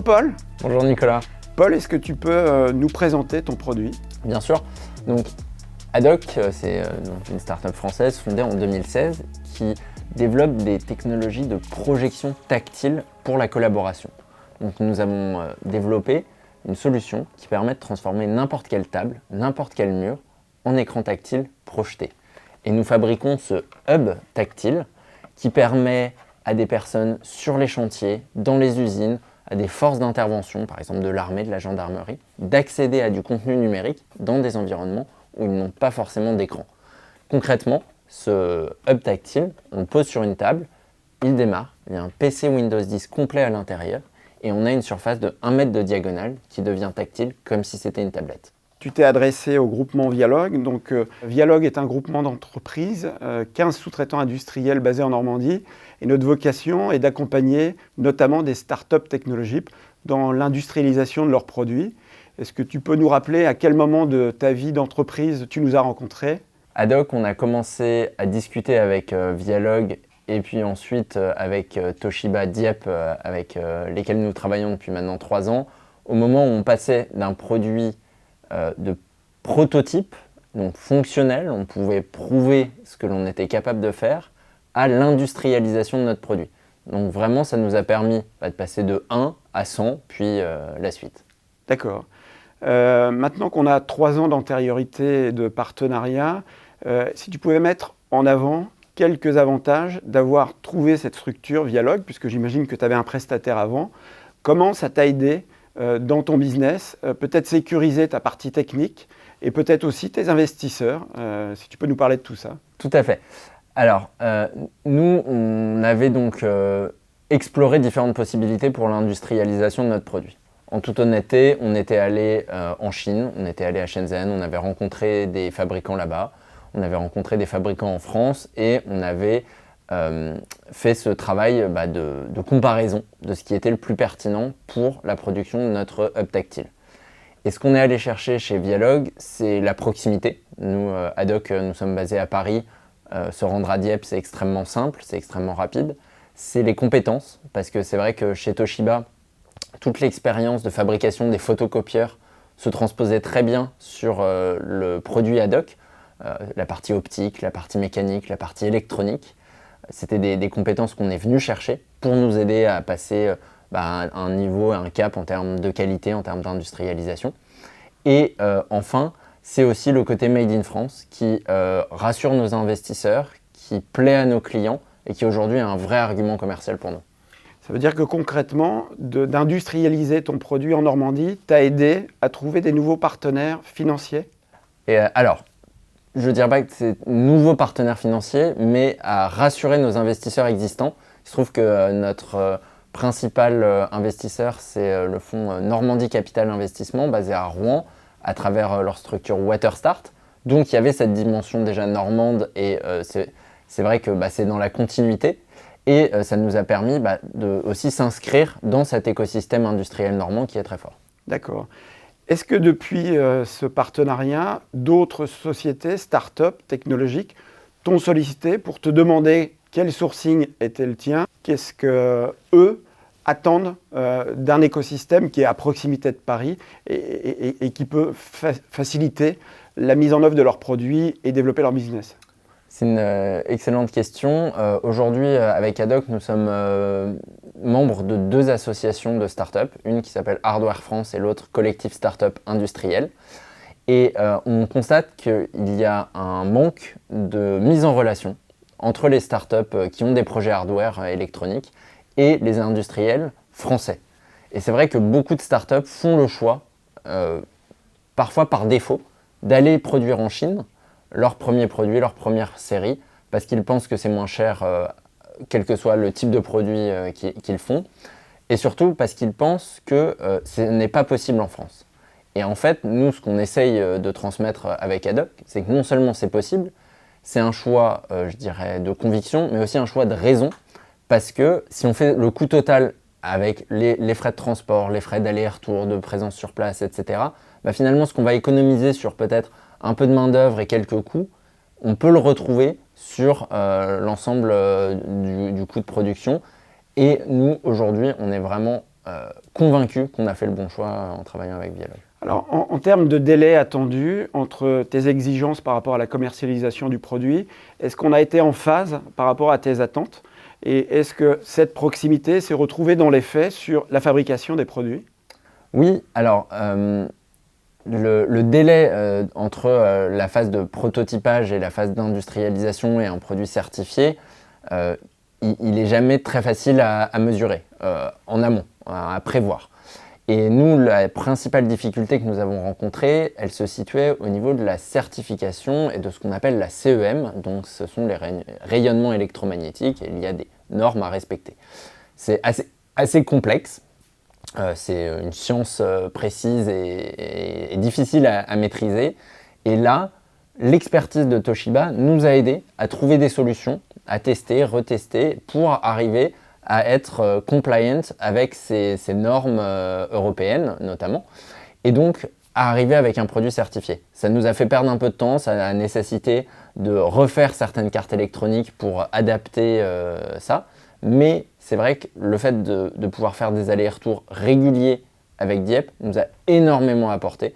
Paul. Bonjour Nicolas. Paul, est-ce que tu peux nous présenter ton produit? Bien sûr. Donc, Adoc, c'est une start-up française fondée en 2016 qui développe des technologies de projection tactile pour la collaboration. Donc, nous avons développé une solution qui permet de transformer n'importe quelle table, n'importe quel mur en écran tactile projeté. Et nous fabriquons ce hub tactile qui permet à des personnes sur les chantiers, dans les usines, à des forces d'intervention, par exemple de l'armée, de la gendarmerie, d'accéder à du contenu numérique dans des environnements où ils n'ont pas forcément d'écran. Concrètement, ce hub tactile, on le pose sur une table, il démarre, il y a un PC Windows 10 complet à l'intérieur et on a une surface de 1 mètre de diagonale qui devient tactile comme si c'était une tablette. Tu t'es adressé au groupement Vialog. Donc, Vialog est un groupement d'entreprises, 15 sous-traitants industriels basés en Normandie. Et notre vocation est d'accompagner notamment des startups technologiques dans l'industrialisation de leurs produits. Est-ce que tu peux nous rappeler à quel moment de ta vie d'entreprise tu nous as rencontrés? Adoc, on a commencé à discuter avec Vialog et puis ensuite avec Toshiba, Dieppe, avec lesquels nous travaillons depuis maintenant 3 ans, au moment où on passait d'un produit de prototype, donc fonctionnel, on pouvait prouver ce que l'on était capable de faire, à l'industrialisation de notre produit. Donc vraiment, ça nous a permis de passer de 1 à 100, puis la suite. D'accord. Maintenant qu'on a 3 ans d'antériorité de partenariat, si tu pouvais mettre en avant quelques avantages d'avoir trouvé cette structure Vialog, puisque j'imagine que tu avais un prestataire avant, comment ça t'a aidé dans ton business, peut-être sécuriser ta partie technique et peut-être aussi tes investisseurs, si tu peux nous parler de tout ça. Tout à fait. Alors, nous, on avait donc exploré différentes possibilités pour l'industrialisation de notre produit. En toute honnêteté, on était allé en Chine, on était allé à Shenzhen, on avait rencontré des fabricants là-bas, on avait rencontré des fabricants en France et on avait fait ce travail de comparaison de ce qui était le plus pertinent pour la production de notre hub tactile. Et ce qu'on est allé chercher chez Vialog, c'est la proximité. Nous, Adoc, nous sommes basés à Paris. Se rendre à Dieppe, c'est extrêmement simple, c'est extrêmement rapide. C'est les compétences, parce que c'est vrai que chez Toshiba, toute l'expérience de fabrication des photocopieurs se transposait très bien sur le produit Adoc, la partie optique, la partie mécanique, la partie électronique. C'était des compétences qu'on est venu chercher pour nous aider à passer un niveau, un cap en termes de qualité, en termes d'industrialisation. Et enfin, c'est aussi le côté Made in France qui rassure nos investisseurs, qui plaît à nos clients et qui aujourd'hui est un vrai argument commercial pour nous. Ça veut dire que concrètement, d'industrialiser ton produit en Normandie t'a aidé à trouver des nouveaux partenaires financiers? Et alors, je ne dirais pas que c'est nouveaux partenaires financiers, mais à rassurer nos investisseurs existants. Il se trouve que notre principal investisseur, c'est le fonds Normandie Capital Investissement, basé à Rouen, à travers leur structure Waterstart. Donc il y avait cette dimension déjà normande et c'est vrai que c'est dans la continuité. Et ça nous a permis de aussi s'inscrire dans cet écosystème industriel normand qui est très fort. D'accord. Est-ce que depuis ce partenariat, d'autres sociétés, start-up technologiques, t'ont sollicité pour te demander quel sourcing était le tien? Qu'est-ce qu'eux attendent d'un écosystème qui est à proximité de Paris et qui peut faciliter la mise en œuvre de leurs produits et développer leur business? C'est une excellente question. Aujourd'hui, avec Adoc, nous sommes membres de 2 associations de start-up, une qui s'appelle Hardware France et l'autre Collectif Start-up Industriel. Et on constate qu'il y a un manque de mise en relation entre les start-up qui ont des projets hardware électroniques et les industriels français. Et c'est vrai que beaucoup de start-up font le choix, parfois par défaut, d'aller produire en Chine leur premier produit, leur première série, parce qu'ils pensent que c'est moins cher, quel que soit le type de produit qu'ils font, et surtout parce qu'ils pensent que ce n'est pas possible en France. Et en fait, nous, ce qu'on essaye de transmettre avec Adoc, c'est que non seulement c'est possible, c'est un choix, je dirais, de conviction, mais aussi un choix de raison, parce que si on fait le coût total avec les frais de transport, les frais d'aller-retour, de présence sur place, etc., finalement, ce qu'on va économiser sur peut-être un peu de main-d'œuvre et quelques coûts, on peut le retrouver sur l'ensemble du coût de production. Et nous, aujourd'hui, on est vraiment convaincu qu'on a fait le bon choix en travaillant avec Vialog. Alors, en termes de délai attendu entre tes exigences par rapport à la commercialisation du produit, est-ce qu'on a été en phase par rapport à tes attentes? Et est-ce que cette proximité s'est retrouvée dans les faits sur la fabrication des produits? Oui, alors le délai entre la phase de prototypage et la phase d'industrialisation et un produit certifié, il n'est jamais très facile à mesurer en amont, à prévoir. Et nous, la principale difficulté que nous avons rencontrée, elle se situait au niveau de la certification et de ce qu'on appelle la CEM, donc ce sont les rayonnements électromagnétiques, et il y a des normes à respecter. C'est assez complexe, c'est une science précise et difficile à maîtriser. Et là, l'expertise de Toshiba nous a aidés à trouver des solutions, à tester, retester, pour arriver à être compliant avec ces normes européennes notamment, et donc à arriver avec un produit certifié. Ça nous a fait perdre un peu de temps, ça a nécessité de refaire certaines cartes électroniques pour adapter ça, mais c'est vrai que le fait de pouvoir faire des allers-retours réguliers avec Dieppe nous a énormément apporté,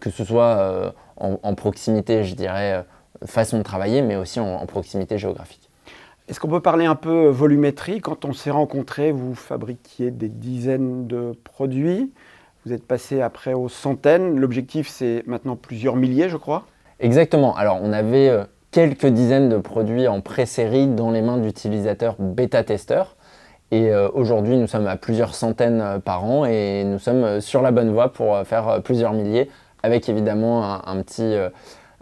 que ce soit en proximité, je dirais, façon de travailler, mais aussi en proximité géographique. Est-ce qu'on peut parler un peu volumétrie? Quand on s'est rencontrés, vous fabriquiez des dizaines de produits. Vous êtes passé après aux centaines. L'objectif, c'est maintenant plusieurs milliers, je crois. Exactement. Alors, on avait quelques dizaines de produits en pré-série dans les mains d'utilisateurs bêta-testeurs. Et aujourd'hui, nous sommes à plusieurs centaines par an et nous sommes sur la bonne voie pour faire plusieurs milliers, avec évidemment un petit...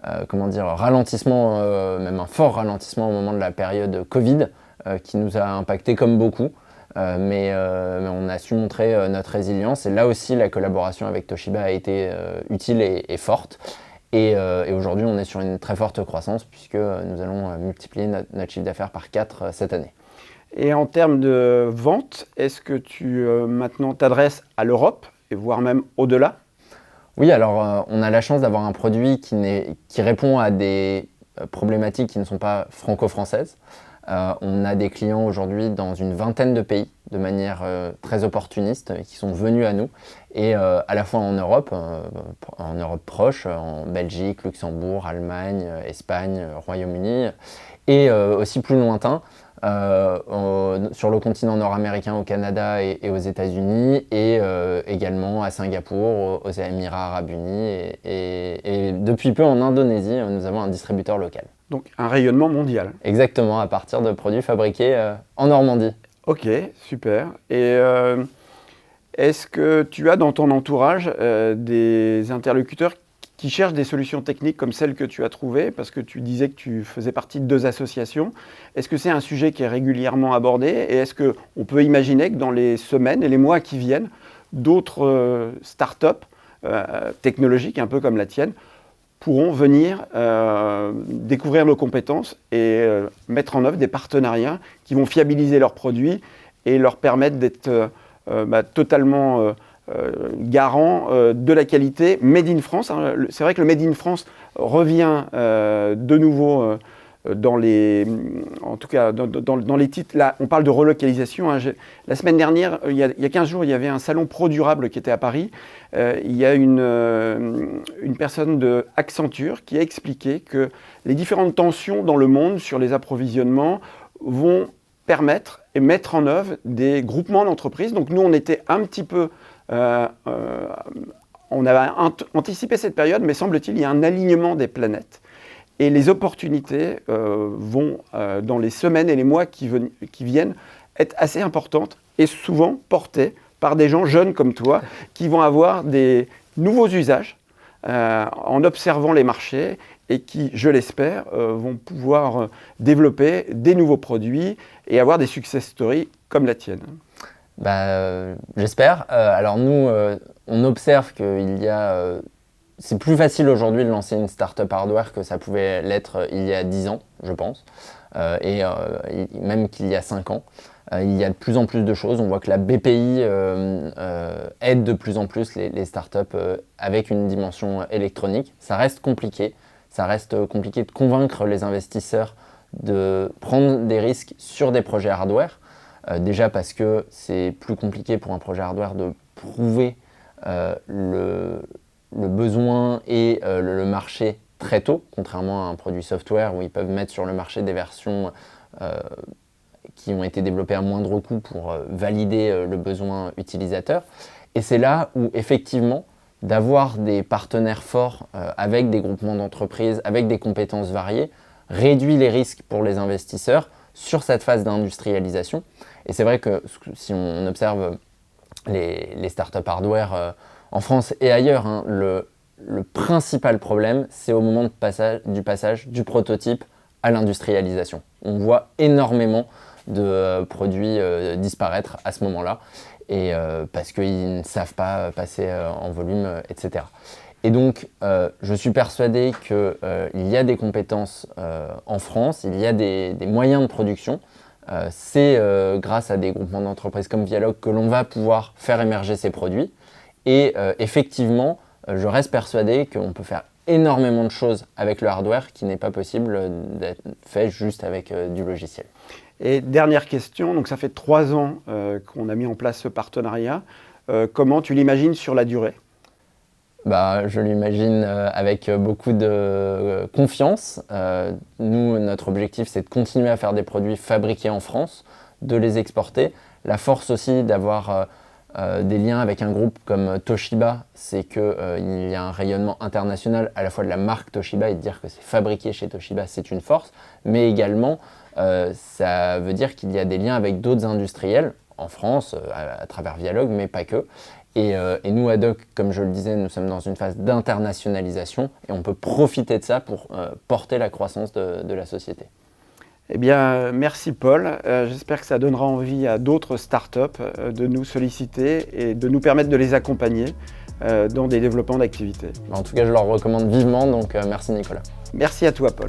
ralentissement, même un fort ralentissement au moment de la période Covid, qui nous a impacté comme beaucoup. Mais on a su montrer notre résilience. Et là aussi, la collaboration avec Toshiba a été utile et forte. Et aujourd'hui, on est sur une très forte croissance, puisque nous allons multiplier notre chiffre d'affaires par 4 cette année. Et en termes de vente, est-ce que tu maintenant t'adresses à l'Europe, et voire même au-delà? Oui, alors on a la chance d'avoir un produit qui répond à des problématiques qui ne sont pas franco-françaises. On a des clients aujourd'hui dans une vingtaine de pays de manière très opportuniste qui sont venus à nous, et à la fois en Europe proche, en Belgique, Luxembourg, Allemagne, Espagne, Royaume-Uni, et aussi plus lointain, sur le continent nord-américain, au Canada et aux États-Unis, et également à Singapour, aux Émirats arabes unis, et depuis peu en Indonésie, nous avons un distributeur local. Donc un rayonnement mondial. Exactement, à partir de produits fabriqués en Normandie. Ok, super. Et est-ce que tu as dans ton entourage des interlocuteurs qui cherchent des solutions techniques comme celles que tu as trouvées, parce que tu disais que tu faisais partie de 2 associations. Est-ce que c'est un sujet qui est régulièrement abordé, et est-ce qu'on peut imaginer que dans les semaines et les mois qui viennent, d'autres startups technologiques, un peu comme la tienne, pourront venir découvrir nos compétences et mettre en œuvre des partenariats qui vont fiabiliser leurs produits et leur permettre d'être totalement garant de la qualité Made in France. C'est vrai que le Made in France revient de nouveau dans les titres. Là, on parle de relocalisation. La semaine dernière, il y a 15 jours, il y avait un salon Pro Durable qui était à Paris. Il y a une personne de Accenture qui a expliqué que les différentes tensions dans le monde sur les approvisionnements vont permettre et mettre en œuvre des groupements d'entreprises. Donc nous, on était un petit peu... on avait anticipé cette période, mais semble-t-il, il y a un alignement des planètes. Et les opportunités vont, dans les semaines et les mois qui viennent, être assez importantes et souvent portées par des gens jeunes comme toi qui vont avoir des nouveaux usages en observant les marchés et qui, je l'espère, vont pouvoir développer des nouveaux produits et avoir des success stories comme la tienne. J'espère. Alors nous, on observe qu'il y a... c'est plus facile aujourd'hui de lancer une startup hardware que ça pouvait l'être il y a 10 ans, je pense, et même qu'il y a 5 ans. Il y a de plus en plus de choses. On voit que la BPI aide de plus en plus les startups avec une dimension électronique. Ça reste compliqué. Ça reste compliqué de convaincre les investisseurs de prendre des risques sur des projets hardware. Déjà parce que c'est plus compliqué pour un projet hardware de trouver le besoin et le marché très tôt, contrairement à un produit software où ils peuvent mettre sur le marché des versions qui ont été développées à moindre coût pour valider le besoin utilisateur. Et c'est là où effectivement, d'avoir des partenaires forts avec des groupements d'entreprises, avec des compétences variées, réduit les risques pour les investisseurs sur cette phase d'industrialisation. Et c'est vrai que si on observe les startups hardware en France et ailleurs, hein, le principal problème, c'est au moment du passage du prototype à l'industrialisation. On voit énormément de produits disparaître à ce moment-là, et parce qu'ils ne savent pas passer en volume, etc. Et donc, je suis persuadé qu'il y a des compétences en France, il y a des moyens de production. C'est grâce à des groupements d'entreprises comme Vialogue que l'on va pouvoir faire émerger ces produits. Et effectivement, je reste persuadé qu'on peut faire énormément de choses avec le hardware qui n'est pas possible d'être fait juste avec du logiciel. Et dernière question, donc ça fait 3 ans qu'on a mis en place ce partenariat. Comment tu l'imagines sur la durée ? Je l'imagine avec beaucoup de confiance. Nous, notre objectif, c'est de continuer à faire des produits fabriqués en France, de les exporter. La force aussi d'avoir des liens avec un groupe comme Toshiba, c'est qu'il y a un rayonnement international à la fois de la marque Toshiba, et de dire que c'est fabriqué chez Toshiba, c'est une force, mais également ça veut dire qu'il y a des liens avec d'autres industriels en France, à travers Vialogue, mais pas que. Et nous, Haddock, comme je le disais, nous sommes dans une phase d'internationalisation et on peut profiter de ça pour porter la croissance de la société. Eh bien, merci Paul. J'espère que ça donnera envie à d'autres startups de nous solliciter et de nous permettre de les accompagner dans des développements d'activités. En tout cas, je leur recommande vivement, donc merci Nicolas. Merci à toi Paul.